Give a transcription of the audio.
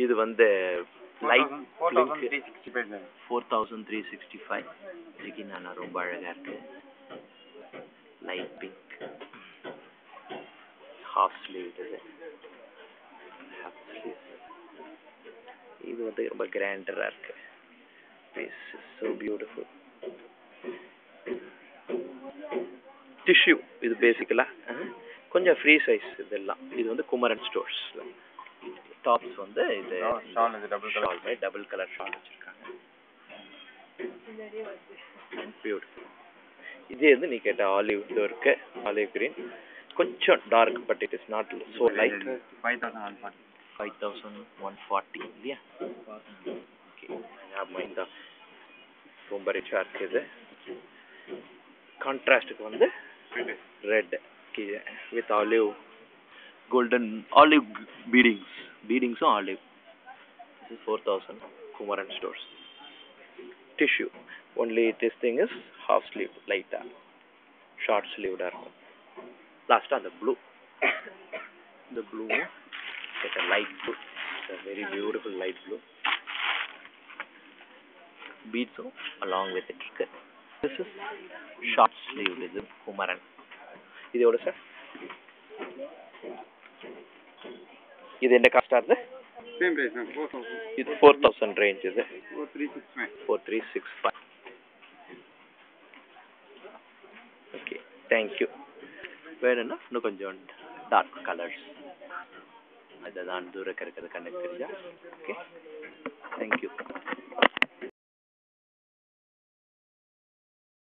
இது வந்து லைட் 4365 4365 ஜிகினானா ரொம்ப அழகா இருக்கு. லைட் பிங்க் ஹாஃப் ஸ்லீவ் இது. இது வந்து ரொம்ப கிராண்டரா இருக்கு. This is so beautiful. Tissue இது பேசிக்கலா கொஞ்சம் ஃப்ரீ சைஸ் இதெல்லாம். இது வந்து குமரன் ஸ்டோர்ஸ்ல. டாப்ஸ் வந்து இது ஷால் இது டபுள் கலர் ஷால் வச்சிருக்காங்க. பியூட்டிஃபுல். இதே வந்து நீ கேட்ட ஆலிவ் இது இருக்கு, ஆலிவ் கிரீன் கொஞ்சம் dark but it is not so light. 5140 இல்லையா? ஓகே ஞாபகம் ரொம்ப ரிச்சா இருக்குது. கான்ட்ராஸ்டுக்கு வந்து red with olive golden olive beadings olive. This is 4000 Kumaran stores. Tissue only this thing is half sleeve light short sleeve last on the blue get a light blue. It's a very beautiful light blue beads along with it. This is short sleeve with Kumaran. இதோட sir இது என்ன cost ஆகுது? Same price தான் 4000. இது 4000 range. இது 4365. Okay thank you. வேணும்னா இன்னும் கொஞ்சம் டார்க் கலர்ஸ் அதுதான் தூரம் இருக்கிறது கண்ணுக்கு தெரிஞ்சா. Okay thank you.